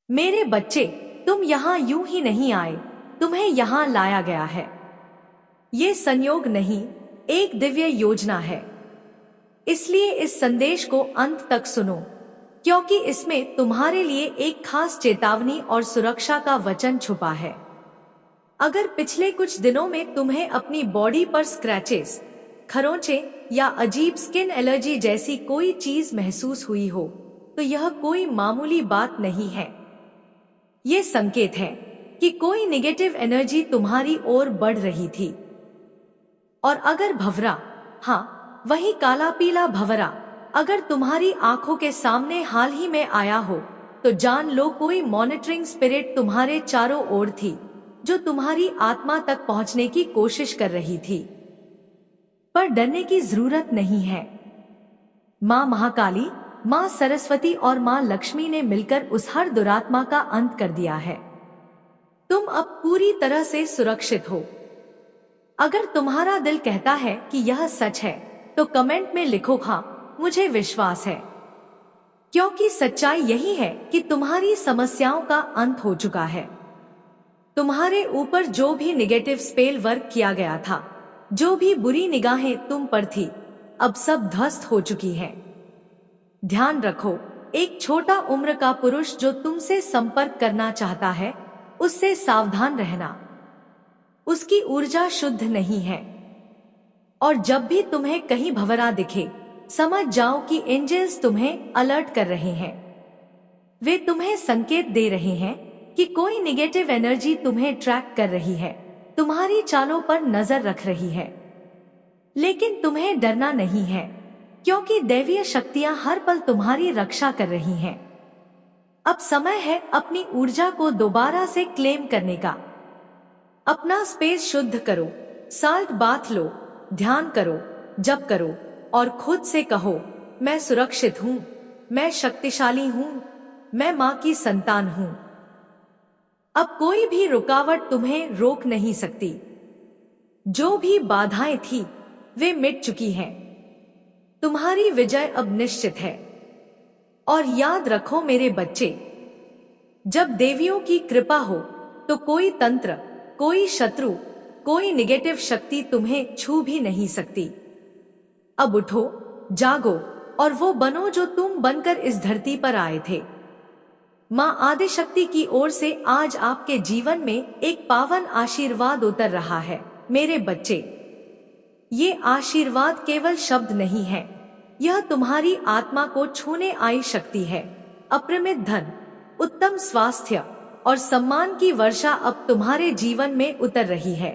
मेरे बच्चे, तुम यहाँ यूं ही नहीं आए, तुम्हें यहाँ लाया गया है। ये संयोग नहीं, एक दिव्य योजना है। इसलिए इस संदेश को अंत तक सुनो, क्योंकि इसमें तुम्हारे लिए एक खास चेतावनी और सुरक्षा का वचन छुपा है। अगर पिछले कुछ दिनों में तुम्हें अपनी बॉडी पर स्क्रैचेस, खरोंचे या अजीब स्किन एलर्जी जैसी कोई चीज महसूस हुई हो, तो यह कोई मामूली बात नहीं है। ये संकेत है कि कोई नेगेटिव एनर्जी तुम्हारी ओर बढ़ रही थी। और अगर भंवरा, हाँ वही काला पीला भंवरा, अगर तुम्हारी आंखों के सामने हाल ही में आया हो, तो जान लो कोई मॉनिटरिंग स्पिरिट तुम्हारे चारों ओर थी, जो तुम्हारी आत्मा तक पहुंचने की कोशिश कर रही थी। पर डरने की जरूरत नहीं है। माँ महाकाली, माँ सरस्वती और माँ लक्ष्मी ने मिलकर उस हर दुरात्मा का अंत कर दिया है। तुम अब पूरी तरह से सुरक्षित हो। अगर तुम्हारा दिल कहता है कि यह सच है, तो कमेंट में लिखो हाँ मुझे विश्वास है, क्योंकि सच्चाई यही है कि तुम्हारी समस्याओं का अंत हो चुका है। तुम्हारे ऊपर जो भी निगेटिव स्पेल वर्क किया गया था, जो भी बुरी निगाहें तुम पर थी, अब सब ध्वस्त हो चुकी हैं। ध्यान रखो, एक छोटा उम्र का पुरुष जो तुमसे संपर्क करना चाहता है, उससे सावधान रहना। उसकी ऊर्जा शुद्ध नहीं है। और जब भी तुम्हें कहीं भंवरा दिखे, समझ जाओ कि एंजल्स तुम्हें अलर्ट कर रहे हैं। वे तुम्हें संकेत दे रहे हैं कि कोई नेगेटिव एनर्जी तुम्हें ट्रैक कर रही है, तुम्हारी चालों पर नजर रख रही है। लेकिन तुम्हें डरना नहीं है, क्योंकि दैवीय शक्तियां हर पल तुम्हारी रक्षा कर रही हैं। अब समय है अपनी ऊर्जा को दोबारा से क्लेम करने का। अपना स्पेस शुद्ध करो, साल्ट बाथ लो, ध्यान करो, जप करो और खुद से कहो, मैं सुरक्षित हूँ, मैं शक्तिशाली हूँ, मैं माँ की संतान हूँ। अब कोई भी रुकावट तुम्हें रोक नहीं सकती। जो भी बाधाएं थी, वे मिट चुकी हैं। तुम्हारी विजय अब निश्चित है। और याद रखो मेरे बच्चे, जब देवियों की कृपा हो, तो कोई तंत्र, कोई शत्रु, कोई नेगेटिव शक्ति तुम्हें छू भी नहीं सकती। अब उठो, जागो और वो बनो जो तुम बनकर इस धरती पर आए थे। माँ आदिशक्ति की ओर से आज आपके जीवन में एक पावन आशीर्वाद उतर रहा है मेरे बच्चे। ये आशीर्वाद केवल शब्द नहीं है, यह तुम्हारी आत्मा को छूने आई शक्ति है। अपरिमित धन, उत्तम स्वास्थ्य और सम्मान की वर्षा अब तुम्हारे जीवन में उतर रही है।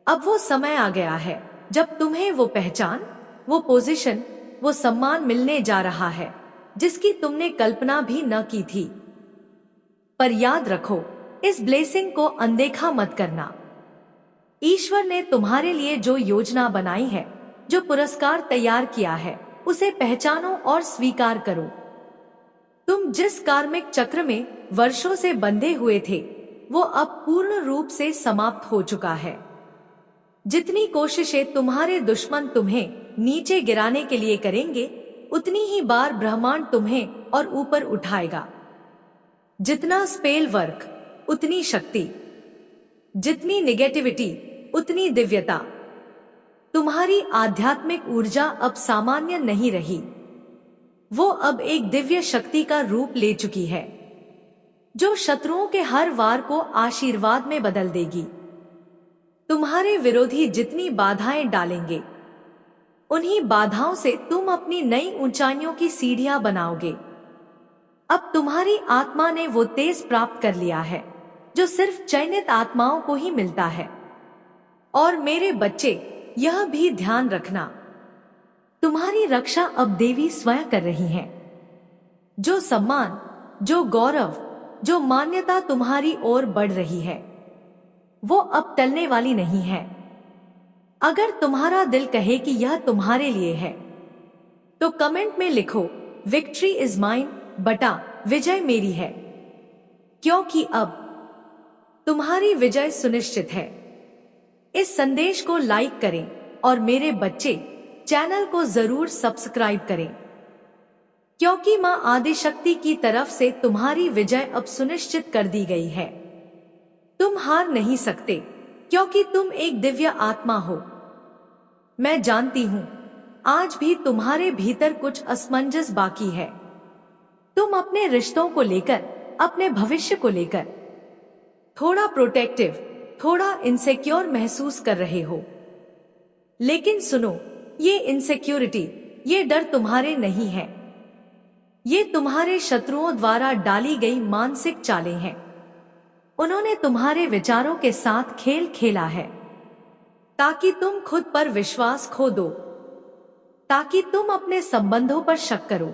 अब वो समय आ गया है जब तुम्हें वो पहचान, वो पोजीशन, वो सम्मान मिलने जा रहा है जिसकी तुमने कल्पना भी न की थी। पर याद रखो, इस ब्लेसिंग को अनदेखा मत करना। ईश्वर ने तुम्हारे लिए जो योजना बनाई है, जो पुरस्कार तैयार किया है, उसे पहचानो और स्वीकार करो। तुम जिस कार्मिक चक्र में वर्षों से बंधे हुए थे, वो अब पूर्ण रूप से समाप्त हो चुका है। जितनी कोशिशें तुम्हारे दुश्मन तुम्हें नीचे गिराने के लिए करेंगे, उतनी ही बार ब्रह्मांड तुम्हें और ऊपर उठाएगा। जितना स्पेल वर्क, उतनी शक्ति, जितनी नेगेटिविटी, उतनी दिव्यता। तुम्हारी आध्यात्मिक ऊर्जा अब सामान्य नहीं रही, वो अब एक दिव्य शक्ति का रूप ले चुकी है, जो शत्रुओं के हर वार को आशीर्वाद में बदल देगी। तुम्हारे विरोधी जितनी बाधाएं डालेंगे, उन्हीं बाधाओं से तुम अपनी नई ऊंचाइयों की सीढ़ियां बनाओगे। अब तुम्हारी आत्मा ने वो तेज प्राप्त कर लिया है जो सिर्फ चयनित आत्माओं को ही मिलता है। और मेरे बच्चे, यह भी ध्यान रखना, तुम्हारी रक्षा अब देवी स्वयं कर रही हैं। जो सम्मान, जो गौरव, जो मान्यता तुम्हारी ओर बढ़ रही है, वो अब टलने वाली नहीं है। अगर तुम्हारा दिल कहे कि यह तुम्हारे लिए है, तो कमेंट में लिखो, विक्ट्री इज माइन बटा विजय मेरी है, क्योंकि अब तुम्हारी विजय सुनिश्चित है। इस संदेश को लाइक करें और मेरे बच्चे, चैनल को जरूर सब्सक्राइब करें। क्योंकि मां आदिशक्ति की तरफ से तुम्हारी विजय अब सुनिश्चित कर दी गई है। तुम हार नहीं सकते, क्योंकि तुम एक दिव्य आत्मा हो। मैं जानती हूं, आज भी तुम्हारे भीतर कुछ असमंजस बाकी है। तुम अपने रिश्तों को लेकर, अपने भविष्य को लेकर थोड़ा प्रोटेक्टिव, थोड़ा इनसिक्योर महसूस कर रहे हो। लेकिन सुनो, ये इनसिक्योरिटी, ये डर तुम्हारे नहीं है। ये तुम्हारे शत्रुओं द्वारा डाली गई मानसिक चालें हैं। उन्होंने तुम्हारे विचारों के साथ खेल खेला है, ताकि तुम खुद पर विश्वास खो दो, ताकि तुम अपने संबंधों पर शक करो।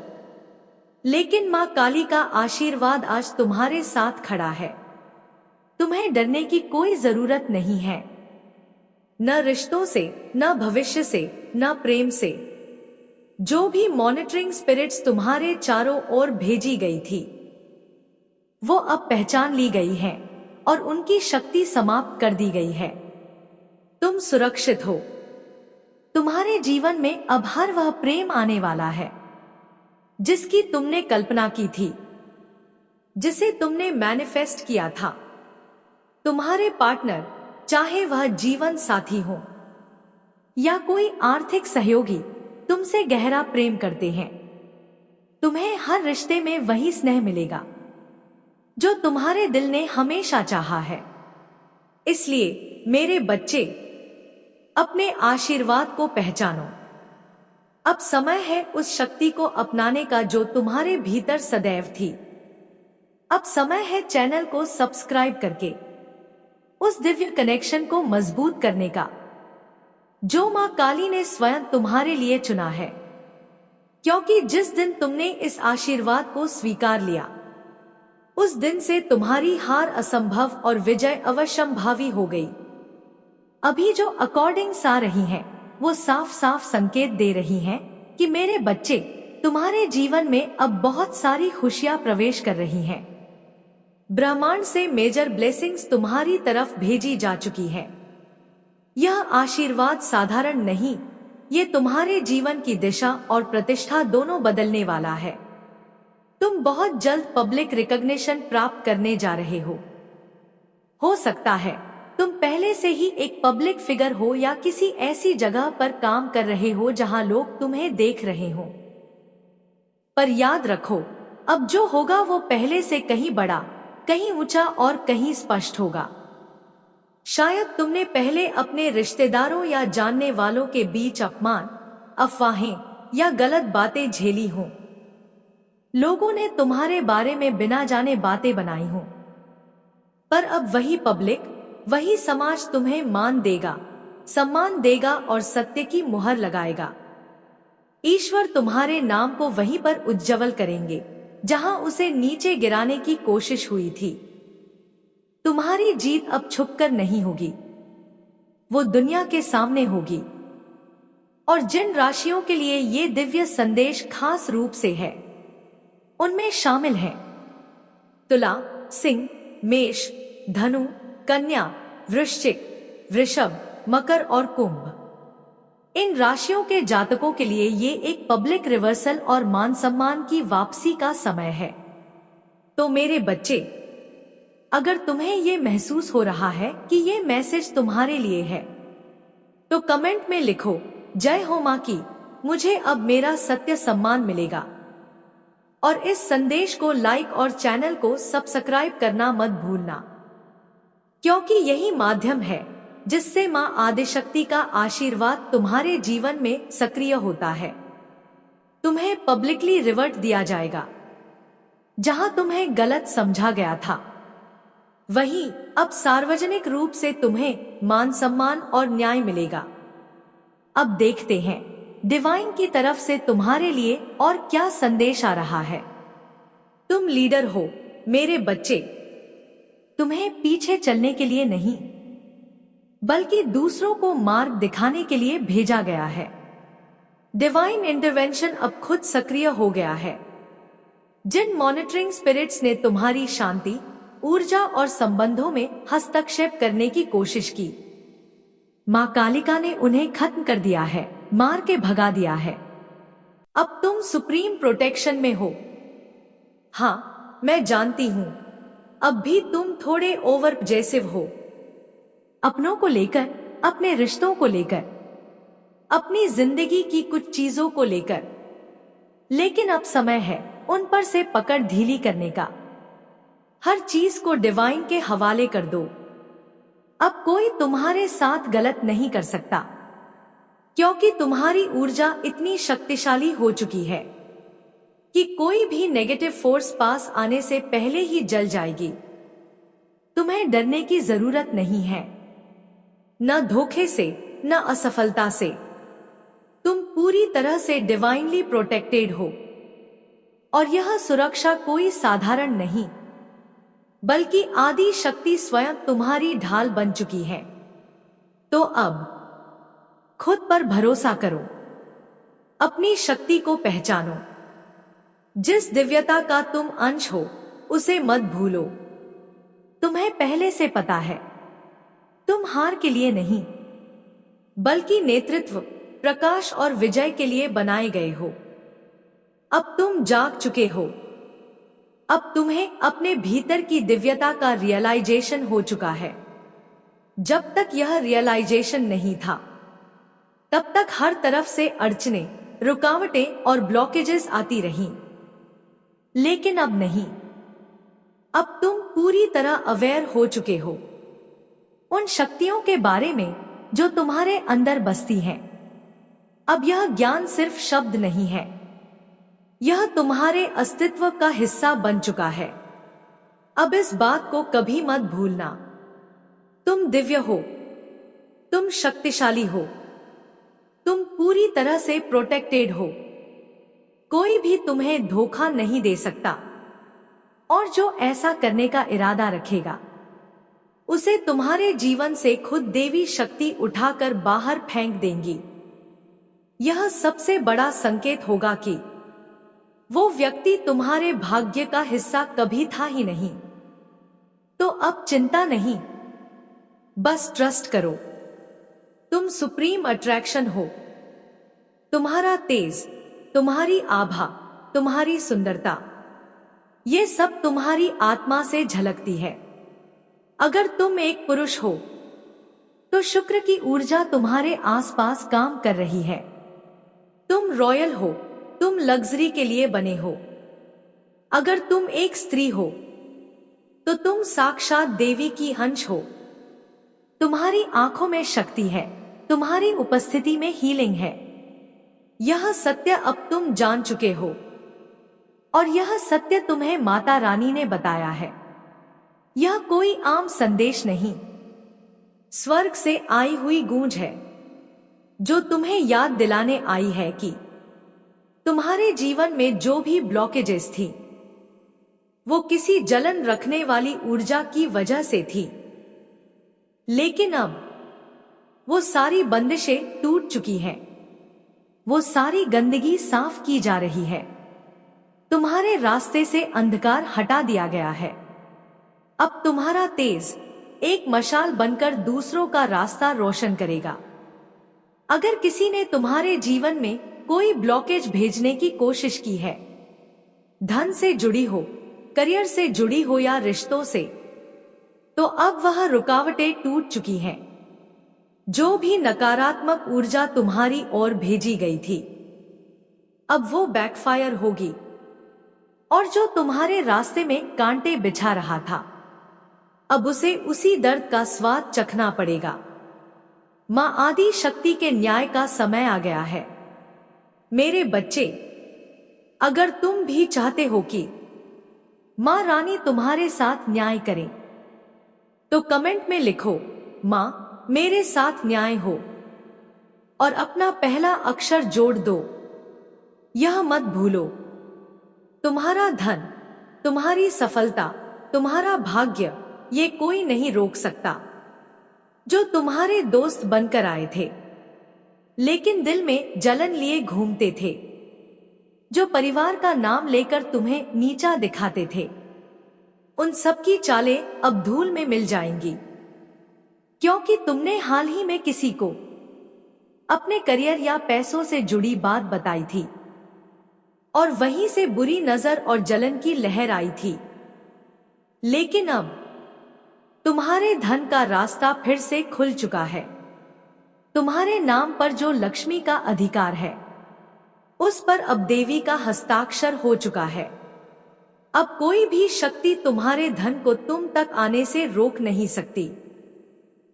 लेकिन मां काली का आशीर्वाद आज तुम्हारे साथ खड़ा है। तुम्हें डरने की कोई जरूरत नहीं है, न रिश्तों से, न भविष्य से, न प्रेम से। जो भी मॉनिटरिंग स्पिरिट्स तुम्हारे चारों ओर भेजी गई थी, वो अब पहचान ली गई है और उनकी शक्ति समाप्त कर दी गई है। तुम सुरक्षित हो। तुम्हारे जीवन में अब हर वह प्रेम आने वाला है जिसकी तुमने कल्पना की थी, जिसे तुमने मैनिफेस्ट किया था। तुम्हारे पार्टनर, चाहे वह जीवन साथी हो या कोई आर्थिक सहयोगी, तुमसे गहरा प्रेम करते हैं। तुम्हें हर रिश्ते में वही स्नेह मिलेगा जो तुम्हारे दिल ने हमेशा चाहा है। इसलिए मेरे बच्चे, अपने आशीर्वाद को पहचानो। अब समय है उस शक्ति को अपनाने का जो तुम्हारे भीतर सदैव थी। अब समय है चैनल को सब्सक्राइब करके उस दिव्य कनेक्शन को मजबूत करने का जो मां काली ने स्वयं तुम्हारे लिए चुना है। क्योंकि जिस दिन तुमने इस आशीर्वाद को स्वीकार लिया, उस दिन से तुम्हारी हार असंभव और विजय अवश्यंभावी हो गई। अभी जो अकॉर्डिंग्स आ रही हैं, वो साफ साफ संकेत दे रही हैं कि मेरे बच्चे, तुम्हारे जीवन में अब बहुत सारी खुशियां प्रवेश कर रही हैं। ब्रह्मांड से मेजर ब्लेसिंग्स तुम्हारी तरफ भेजी जा चुकी है। यह आशीर्वाद साधारण नहीं, ये तुम्हारे जीवन की दिशा और प्रतिष्ठा दोनों बदलने वाला है। तुम बहुत जल्द पब्लिक रिकॉग्निशन प्राप्त करने जा रहे हो सकता है तुम पहले से ही एक पब्लिक फिगर हो या किसी ऐसी जगह पर काम कर रहे हो जहां लोग तुम्हें देख रहे हो। पर याद रखो, अब जो होगा वो पहले से कहीं बड़ा, कहीं ऊंचा और कहीं स्पष्ट होगा। शायद तुमने पहले अपने रिश्तेदारों या जानने वालों के बीच अपमान, अफवाहें या गलत बातें झेली हों। लोगों ने तुम्हारे बारे में बिना जाने बातें बनाई हों। पर अब वही पब्लिक, वही समाज तुम्हें मान देगा, सम्मान देगा और सत्य की मुहर लगाएगा। ईश्वर तुम्हारे नाम को वहीं पर उज्जवल करेंगे जहां उसे नीचे गिराने की कोशिश हुई थी। तुम्हारी जीत अब छुपकर नहीं होगी, वो दुनिया के सामने होगी। और जिन राशियों के लिए ये दिव्य संदेश खास रूप से है, उनमें शामिल हैं तुला, सिंह, मेष, धनु, कन्या, वृश्चिक, वृषभ, मकर और कुंभ। इन राशियों के जातकों के लिए ये एक पब्लिक रिवर्सल और मान सम्मान की वापसी का समय है। तो मेरे बच्चे, अगर तुम्हें ये महसूस हो रहा है कि ये मैसेज तुम्हारे लिए है, तो कमेंट में लिखो, जय हो मां की, मुझे अब मेरा सत्य सम्मान मिलेगा। और इस संदेश को लाइक और चैनल को सब्सक्राइब करना मत भूलना, क्योंकि यही माध्यम है जिससे मां आदिशक्ति का आशीर्वाद तुम्हारे जीवन में सक्रिय होता है। तुम्हें पब्लिकली रिवर्ट दिया जाएगा। जहां तुम्हें गलत समझा गया था, वहीं अब सार्वजनिक रूप से तुम्हें मान सम्मान और न्याय मिलेगा। अब देखते हैं डिवाइन की तरफ से तुम्हारे लिए और क्या संदेश आ रहा है। तुम लीडर हो मेरे बच्चे। तुम्हें पीछे चलने के लिए नहीं, बल्कि दूसरों को मार्ग दिखाने के लिए भेजा गया है। डिवाइन इंटरवेंशन अब खुद सक्रिय हो गया है। जिन मॉनिटरिंग स्पिरिट्स ने तुम्हारी शांति, ऊर्जा और संबंधों में हस्तक्षेप करने की कोशिश की, मां कालिका ने उन्हें खत्म कर दिया है, मार के भगा दिया है। अब तुम सुप्रीम प्रोटेक्शन में हो। हाँ, मैं जानती हूं, अब भी तुम थोड़े ओवर पॉजेसिव हो, अपनों को लेकर, अपने रिश्तों को लेकर, अपनी जिंदगी की कुछ चीजों को लेकर। लेकिन अब समय है उन पर से पकड़ ढीली करने का। हर चीज को डिवाइन के हवाले कर दो। अब कोई तुम्हारे साथ गलत नहीं कर सकता, क्योंकि तुम्हारी ऊर्जा इतनी शक्तिशाली हो चुकी है कि कोई भी नेगेटिव फोर्स पास आने से पहले ही जल जाएगी। तुम्हें डरने की जरूरत नहीं है, न धोखे से, न असफलता से। तुम पूरी तरह से डिवाइनली प्रोटेक्टेड हो, और यह सुरक्षा कोई साधारण नहीं, बल्कि आदि शक्ति स्वयं तुम्हारी ढाल बन चुकी है। तो अब खुद पर भरोसा करो, अपनी शक्ति को पहचानो। जिस दिव्यता का तुम अंश हो उसे मत भूलो। तुम्हें पहले से पता है, तुम हार के लिए नहीं, बल्कि नेतृत्व, प्रकाश और विजय के लिए बनाए गए हो। अब तुम जाग चुके हो। अब तुम्हें अपने भीतर की दिव्यता का रियलाइजेशन हो चुका है। जब तक यह रियलाइजेशन नहीं था, तब तक हर तरफ से अड़चने, रुकावटें और ब्लॉकेजेस आती रहीं। लेकिन अब नहीं। अब तुम पूरी तरह अवेयर हो चुके हो उन शक्तियों के बारे में जो तुम्हारे अंदर बसती हैं। अब यह ज्ञान सिर्फ शब्द नहीं है, यह तुम्हारे अस्तित्व का हिस्सा बन चुका है। अब इस बात को कभी मत भूलना, तुम दिव्य हो, तुम शक्तिशाली हो, तुम पूरी तरह से प्रोटेक्टेड हो। कोई भी तुम्हें धोखा नहीं दे सकता, और जो ऐसा करने का इरादा रखेगा उसे तुम्हारे जीवन से खुद देवी शक्ति उठाकर बाहर फेंक देंगी। यह सबसे बड़ा संकेत होगा कि वो व्यक्ति तुम्हारे भाग्य का हिस्सा कभी था ही नहीं। तो अब चिंता नहीं, बस ट्रस्ट करो। तुम सुप्रीम अट्रैक्शन हो। तुम्हारा तेज, तुम्हारी आभा, तुम्हारी सुंदरता, ये सब तुम्हारी आत्मा से झलकती है। अगर तुम एक पुरुष हो तो शुक्र की ऊर्जा तुम्हारे आसपास काम कर रही है। तुम रॉयल हो, तुम लग्जरी के लिए बने हो। अगर तुम एक स्त्री हो तो तुम साक्षात देवी की अंश हो। तुम्हारी आंखों में शक्ति है, तुम्हारी उपस्थिति में हीलिंग है। यह सत्य अब तुम जान चुके हो, और यह सत्य तुम्हें माता रानी ने बताया है। यह कोई आम संदेश नहीं, स्वर्ग से आई हुई गूंज है जो तुम्हें याद दिलाने आई है कि तुम्हारे जीवन में जो भी ब्लॉकेजेस थी वो किसी जलन रखने वाली ऊर्जा की वजह से थी। लेकिन अब वो सारी बंदिशें टूट चुकी हैं, वो सारी गंदगी साफ की जा रही है। तुम्हारे रास्ते से अंधकार हटा दिया गया है। अब तुम्हारा तेज एक मशाल बनकर दूसरों का रास्ता रोशन करेगा। अगर किसी ने तुम्हारे जीवन में कोई ब्लॉकेज भेजने की कोशिश की है, धन से जुड़ी हो, करियर से जुड़ी हो या रिश्तों से, तो अब वह रुकावटें टूट चुकी हैं। जो भी नकारात्मक ऊर्जा तुम्हारी ओर भेजी गई थी, अब वो बैकफायर होगी, और जो तुम्हारे रास्ते में कांटे बिछा रहा था, अब उसे उसी दर्द का स्वाद चखना पड़ेगा। मां आदि शक्ति के न्याय का समय आ गया है। मेरे बच्चे, अगर तुम भी चाहते हो कि मां रानी तुम्हारे साथ न्याय करे, तो कमेंट में लिखो, मां मेरे साथ न्याय हो, और अपना पहला अक्षर जोड़ दो। यह मत भूलो, तुम्हारा धन, तुम्हारी सफलता, तुम्हारा भाग्य, ये कोई नहीं रोक सकता। जो तुम्हारे दोस्त बनकर आए थे लेकिन दिल में जलन लिए घूमते थे, जो परिवार का नाम लेकर तुम्हें नीचा दिखाते थे, उन सबकी चालें अब धूल में मिल जाएंगी, क्योंकि तुमने हाल ही में किसी को अपने करियर या पैसों से जुड़ी बात बताई थी। और वहीं से बुरी नजर और जलन की लहर आई थी। लेकिन अब तुम्हारे धन का रास्ता फिर से खुल चुका है। तुम्हारे नाम पर जो लक्ष्मी का अधिकार है, उस पर अब देवी का हस्ताक्षर हो चुका है। अब कोई भी शक्ति तुम्हारे धन को तुम तक आने से रोक नहीं सकती।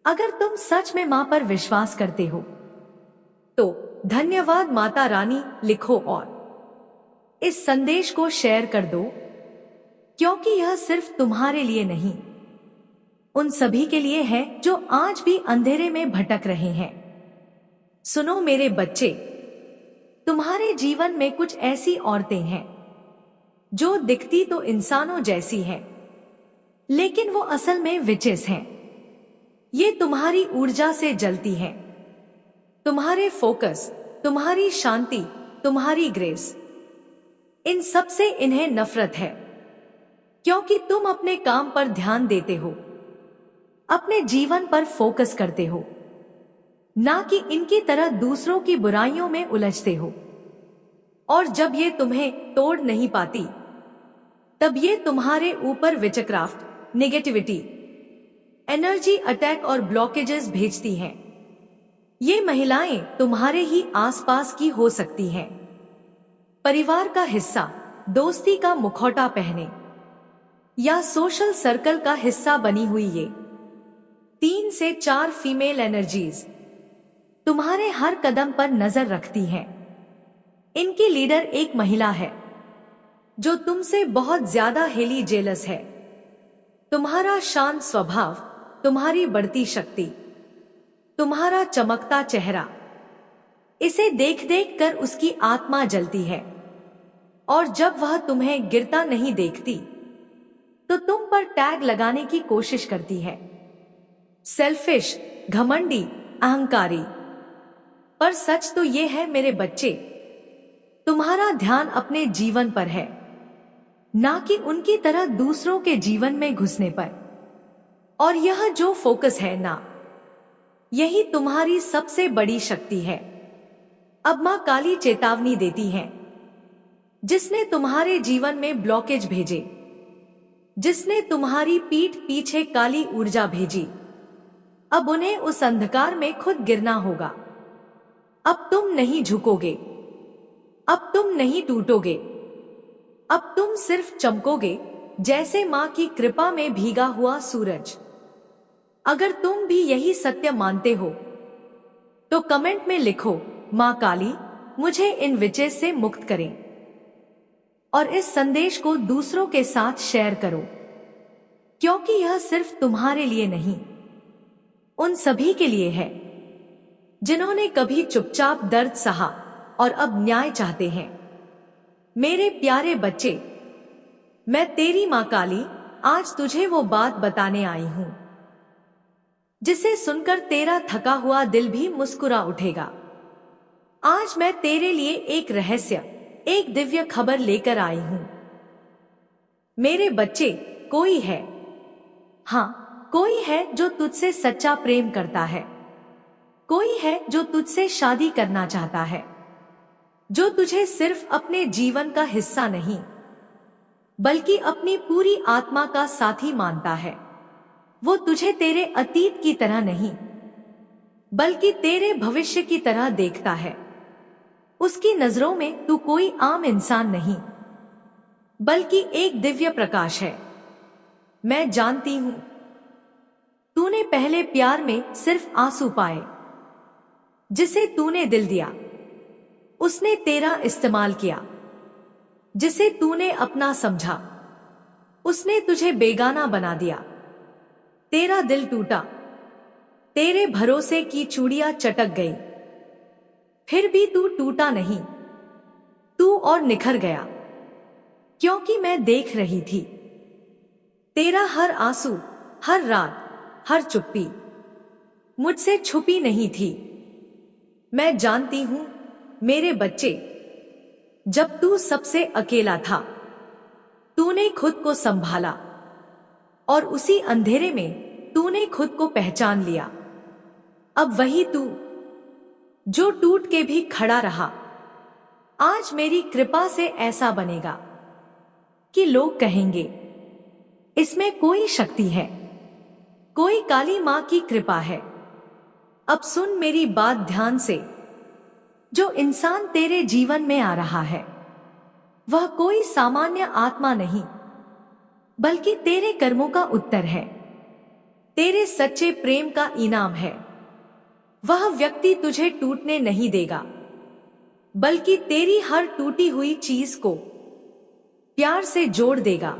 अगर तुम सच में मां पर विश्वास करते हो तो धन्यवाद माता रानी लिखो और इस संदेश को शेयर कर दो, क्योंकि यह सिर्फ तुम्हारे लिए नहीं, उन सभी के लिए है जो आज भी अंधेरे में भटक रहे हैं। सुनो मेरे बच्चे, तुम्हारे जीवन में कुछ ऐसी औरतें हैं जो दिखती तो इंसानों जैसी हैं, लेकिन वो असल में विचेस हैं। ये तुम्हारी ऊर्जा से जलती हैं, तुम्हारे फोकस, तुम्हारी शांति, तुम्हारी ग्रेस, इन सब से इन्हें नफरत है, क्योंकि तुम अपने काम पर ध्यान देते हो, अपने जीवन पर फोकस करते हो, ना कि इनकी तरह दूसरों की बुराइयों में उलझते हो। और जब ये तुम्हें तोड़ नहीं पाती, तब ये तुम्हारे ऊपर विचक्राफ्ट, नेगेटिविटी, एनर्जी अटैक और ब्लॉकेजेस भेजती हैं। ये महिलाएं तुम्हारे ही आसपास की हो सकती हैं, परिवार का हिस्सा, दोस्ती का मुखौटा पहने या सोशल सर्कल का हिस्सा बनी हुई ये 3 से 4 फीमेल एनर्जीज तुम्हारे हर कदम पर नजर रखती हैं। इनकी लीडर एक महिला है जो तुमसे बहुत ज्यादा हेली जेलस है। तुम्हारा शांत स्वभाव, तुम्हारी बढ़ती शक्ति, तुम्हारा चमकता चेहरा, इसे देख देख कर उसकी आत्मा जलती है। और जब वह तुम्हें गिरता नहीं देखती तो तुम पर टैग लगाने की कोशिश करती है। सेल्फिश, घमंडी, अहंकारी। पर सच तो ये है मेरे बच्चे, तुम्हारा ध्यान अपने जीवन पर है, ना कि उनकी तरह दूसरों के जीवन में घुसने पर। और यह जो फोकस है ना, यही तुम्हारी सबसे बड़ी शक्ति है। अब मां काली चेतावनी देती है, जिसने तुम्हारे जीवन में ब्लॉकेज भेजे, जिसने तुम्हारी पीठ पीछे काली ऊर्जा भेजी, अब उन्हें उस अंधकार में खुद गिरना होगा। अब तुम नहीं झुकोगे, अब तुम नहीं टूटोगे, अब तुम सिर्फ चमकोगे जैसे मां की कृपा में भीगा हुआ सूरज। अगर तुम भी यही सत्य मानते हो तो कमेंट में लिखो, मां काली मुझे इन विचेस से मुक्त करें, और इस संदेश को दूसरों के साथ शेयर करो, क्योंकि यह सिर्फ तुम्हारे लिए नहीं, उन सभी के लिए है जिन्होंने कभी चुपचाप दर्द सहा और अब न्याय चाहते हैं। मेरे प्यारे बच्चे, मैं तेरी मां काली आज तुझे वो बात बताने आई हूं जिसे सुनकर तेरा थका हुआ दिल भी मुस्कुरा उठेगा। आज मैं तेरे लिए एक रहस्य, एक दिव्य खबर लेकर आई हूं। मेरे बच्चे, कोई है, हाँ कोई है जो तुझसे सच्चा प्रेम करता है। कोई है जो तुझसे शादी करना चाहता है, जो तुझे सिर्फ अपने जीवन का हिस्सा नहीं बल्कि अपनी पूरी आत्मा का साथी मानता है। वो तुझे तेरे अतीत की तरह नहीं बल्कि तेरे भविष्य की तरह देखता है। उसकी नजरों में तू कोई आम इंसान नहीं बल्कि एक दिव्य प्रकाश है। मैं जानती हूं तूने पहले प्यार में सिर्फ आंसू पाए। जिसे तूने दिल दिया उसने तेरा इस्तेमाल किया। जिसे तूने अपना समझा उसने तुझे बेगाना बना दिया। तेरा दिल टूटा, तेरे भरोसे की चूड़ियां चटक गई, फिर भी तू टूटा नहीं, तू और निखर गया, क्योंकि मैं देख रही थी। तेरा हर आंसू, हर रात, हर चुप्पी मुझसे छुपी नहीं थी। मैं जानती हूं मेरे बच्चे, जब तू सबसे अकेला था तूने खुद को संभाला और उसी अंधेरे में तूने खुद को पहचान लिया। अब वही तू जो टूट के भी खड़ा रहा, आज मेरी कृपा से ऐसा बनेगा कि लोग कहेंगे इसमें कोई शक्ति है, कोई काली मां की कृपा है। अब सुन मेरी बात ध्यान से। जो इंसान तेरे जीवन में आ रहा है वह कोई सामान्य आत्मा नहीं, बल्कि तेरे कर्मों का उत्तर है, तेरे सच्चे प्रेम का इनाम है। वह व्यक्ति तुझे टूटने नहीं देगा, बल्कि तेरी हर टूटी हुई चीज को प्यार से जोड़ देगा।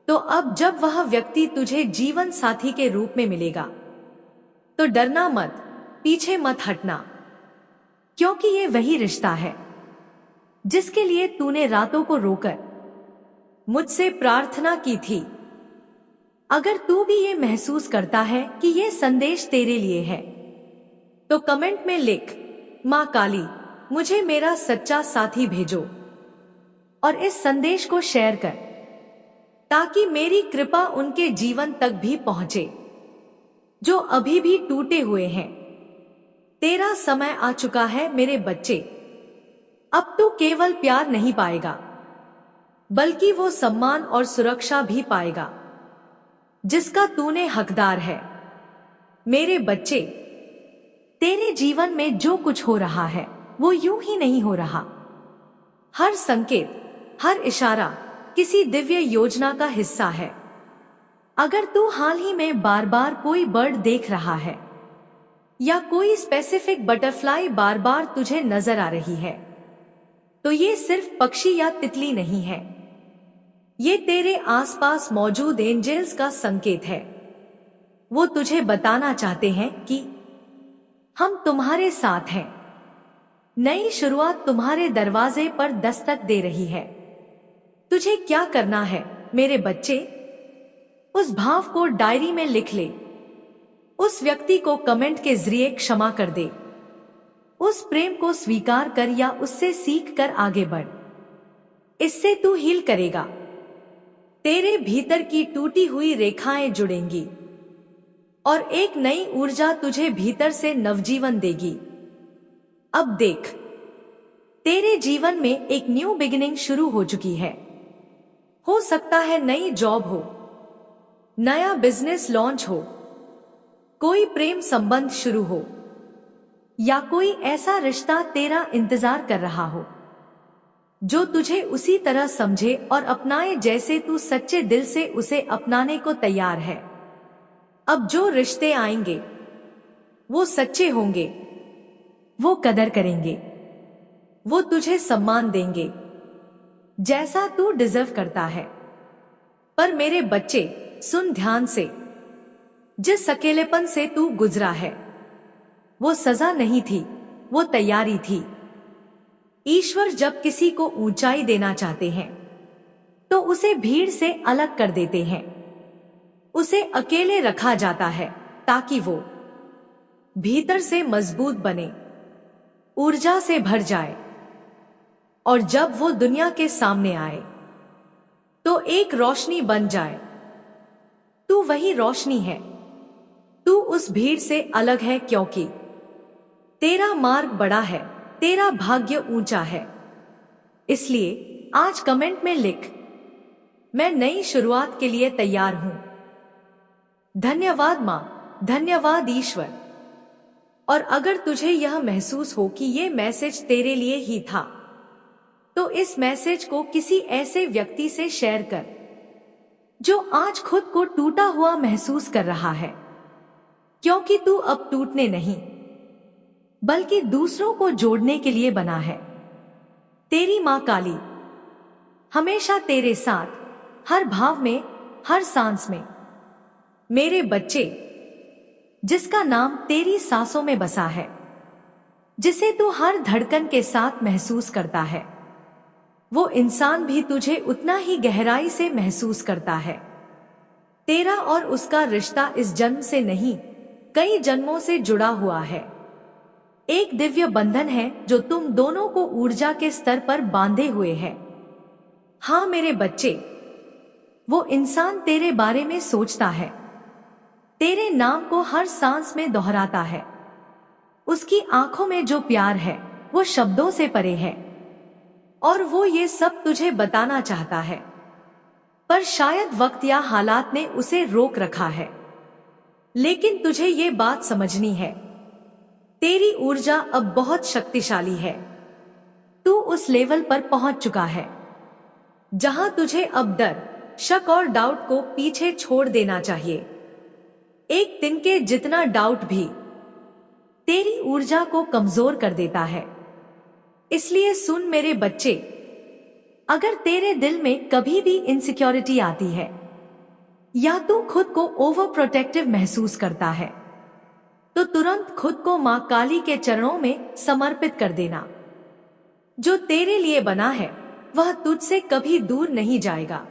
तो अब जब वह व्यक्ति तुझे जीवन साथी के रूप में मिलेगा तो डरना मत, पीछे मत हटना, क्योंकि ये वही रिश्ता है जिसके लिए तूने रातों को रोकर मुझसे प्रार्थना की थी। अगर तू भी ये महसूस करता है कि ये संदेश तेरे लिए है तो कमेंट में लिख, मां काली मुझे मेरा सच्चा साथी भेजो, और इस संदेश को शेयर कर ताकि मेरी कृपा उनके जीवन तक भी पहुंचे जो अभी भी टूटे हुए हैं। तेरा समय आ चुका है मेरे बच्चे। अब तू केवल प्यार नहीं पाएगा, बल्कि वो सम्मान और सुरक्षा भी पाएगा जिसका तूने हकदार है। मेरे बच्चे, तेरे जीवन में जो कुछ हो रहा है वो यूं ही नहीं हो रहा। हर संकेत, हर इशारा किसी दिव्य योजना का हिस्सा है। अगर तू हाल ही में बार बार कोई बर्ड देख रहा है या कोई स्पेसिफिक बटरफ्लाई बार बार तुझे नजर आ रही है, तो ये सिर्फ पक्षी या तितली नहीं है, ये तेरे आसपास मौजूद एंजल्स का संकेत है। वो तुझे बताना चाहते हैं कि हम तुम्हारे साथ हैं। नई शुरुआत तुम्हारे दरवाजे पर दस्तक दे रही है। तुझे क्या करना है मेरे बच्चे? उस भाव को डायरी में लिख ले, उस व्यक्ति को कमेंट के जरिए क्षमा कर दे, उस प्रेम को स्वीकार कर या उससे सीख कर आगे बढ़। इससे तू हील करेगा, तेरे भीतर की टूटी हुई रेखाएं जुड़ेंगी और एक नई ऊर्जा तुझे भीतर से नवजीवन देगी। अब देख, तेरे जीवन में एक न्यू बिगिनिंग शुरू हो चुकी है। हो सकता है नई जॉब हो, नया बिजनेस लॉन्च हो, कोई प्रेम संबंध शुरू हो, या कोई ऐसा रिश्ता तेरा इंतजार कर रहा हो जो तुझे उसी तरह समझे और अपनाए जैसे तू सच्चे दिल से उसे अपनाने को तैयार है। अब जो रिश्ते आएंगे वो सच्चे होंगे, वो कदर करेंगे, वो तुझे सम्मान देंगे जैसा तू डिजर्व करता है। पर मेरे बच्चे सुन ध्यान से, जिस अकेलेपन से तू गुजरा है वो सजा नहीं थी, वो तैयारी थी। ईश्वर जब किसी को ऊंचाई देना चाहते हैं तो उसे भीड़ से अलग कर देते हैं, उसे अकेले रखा जाता है ताकि वो भीतर से मजबूत बने, ऊर्जा से भर जाए, और जब वो दुनिया के सामने आए तो एक रोशनी बन जाए। तू वही रोशनी है, तू उस भीड़ से अलग है क्योंकि तेरा मार्ग बड़ा है, तेरा भाग्य ऊंचा है। इसलिए आज कमेंट में लिख, मैं नई शुरुआत के लिए तैयार हूं। धन्यवाद मां, धन्यवाद ईश्वर। और अगर तुझे यह महसूस हो कि ये मैसेज तेरे लिए ही था तो इस मैसेज को किसी ऐसे व्यक्ति से शेयर कर जो आज खुद को टूटा हुआ महसूस कर रहा है, क्योंकि तू अब टूटने नहीं बल्कि दूसरों को जोड़ने के लिए बना है। तेरी मां काली हमेशा तेरे साथ, हर भाव में, हर सांस में। मेरे बच्चे, जिसका नाम तेरी सांसों में बसा है, जिसे तू हर धड़कन के साथ महसूस करता है, वो इंसान भी तुझे उतना ही गहराई से महसूस करता है। तेरा और उसका रिश्ता इस जन्म से नहीं, कई जन्मों से जुड़ा हुआ है। एक दिव्य बंधन है जो तुम दोनों को ऊर्जा के स्तर पर बांधे हुए है। हाँ मेरे बच्चे, वो इंसान तेरे बारे में सोचता है, तेरे नाम को हर सांस में दोहराता है। उसकी आंखों में जो प्यार है वो शब्दों से परे है। और वो ये सब तुझे बताना चाहता है, पर शायद वक्त या हालात ने उसे रोक रखा है। लेकिन तुझे ये बात समझनी है, तेरी ऊर्जा अब बहुत शक्तिशाली है। तू उस लेवल पर पहुंच चुका है जहां तुझे अब डर, शक और डाउट को पीछे छोड़ देना चाहिए। एक तिनके जितना डाउट भी तेरी ऊर्जा को कमजोर कर देता है। इसलिए सुन मेरे बच्चे, अगर तेरे दिल में कभी भी इनसिक्योरिटी आती है या तू खुद को ओवर प्रोटेक्टिव महसूस करता है, तो तुरंत खुद को मां काली के चरणों में समर्पित कर देना। जो तेरे लिए बना है वह तुझसे कभी दूर नहीं जाएगा,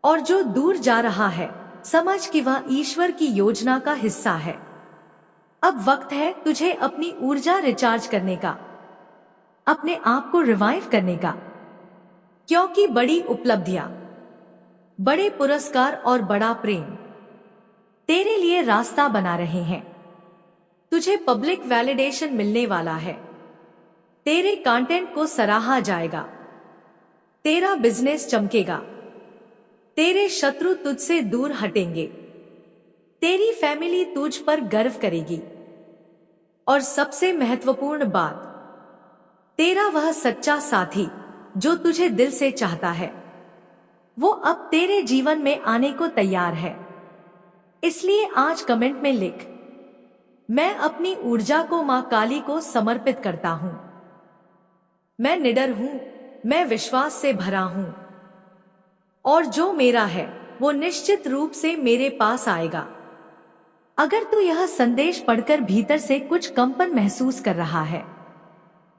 और जो दूर जा रहा है समझ कि वह ईश्वर की योजना का हिस्सा है। अब वक्त है तुझे अपनी ऊर्जा रिचार्ज करने का, अपने आप को रिवाइव करने का, क्योंकि बड़ी उपलब्धियां, बड़े पुरस्कार और बड़ा प्रेम तेरे लिए रास्ता बना रहे हैं। तुझे पब्लिक वैलिडेशन मिलने वाला है, तेरे कंटेंट को सराहा जाएगा, तेरा बिजनेस चमकेगा, तेरे शत्रु तुझसे दूर हटेंगे, तेरी फैमिली तुझ पर गर्व करेगी, और सबसे महत्वपूर्ण बात, तेरा वह सच्चा साथी जो तुझे दिल से चाहता है, वो अब तेरे जीवन में आने को तैयार है। इसलिए आज कमेंट में लिख, मैं अपनी ऊर्जा को मां काली को समर्पित करता हूं। मैं निडर हूं, मैं विश्वास से भरा हूं, और जो मेरा है वो निश्चित रूप से मेरे पास आएगा। अगर तू यह संदेश पढ़कर भीतर से कुछ कंपन महसूस कर रहा है,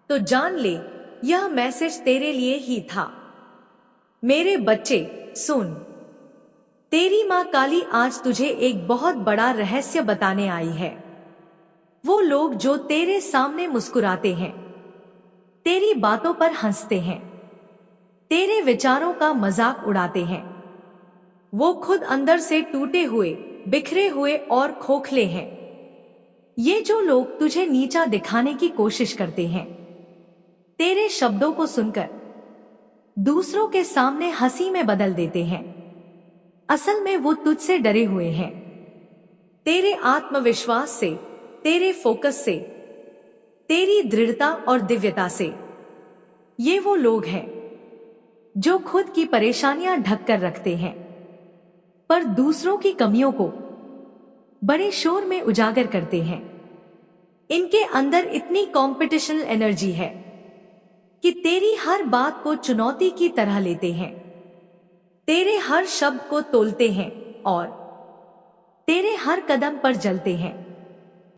तो जान ले यह मैसेज तेरे लिए ही था। मेरे बच्चे सुन, तेरी मां काली आज तुझे एक बहुत बड़ा रहस्य बताने आई है। वो लोग जो तेरे सामने मुस्कुराते हैं, तेरी बातों पर हंसते हैं, तेरे विचारों का मजाक उड़ाते हैं, वो खुद अंदर से टूटे हुए, बिखरे हुए और खोखले हैं। ये जो लोग तुझे नीचा दिखाने की कोशिश करते हैं, तेरे शब्दों को सुनकर दूसरों के सामने हंसी में बदल देते हैं, असल में वो तुझसे डरे हुए हैं। तेरे आत्मविश्वास से, तेरे फोकस से, तेरी दृढ़ता और दिव्यता से। ये वो लोग हैं जो खुद की परेशानियां ढक कर रखते हैं, पर दूसरों की कमियों को बड़े शोर में उजागर करते हैं। इनके अंदर इतनी कॉम्पिटिशन एनर्जी है कि तेरी हर बात को चुनौती की तरह लेते हैं, तेरे हर शब्द को तोलते हैं और तेरे हर कदम पर जलते हैं।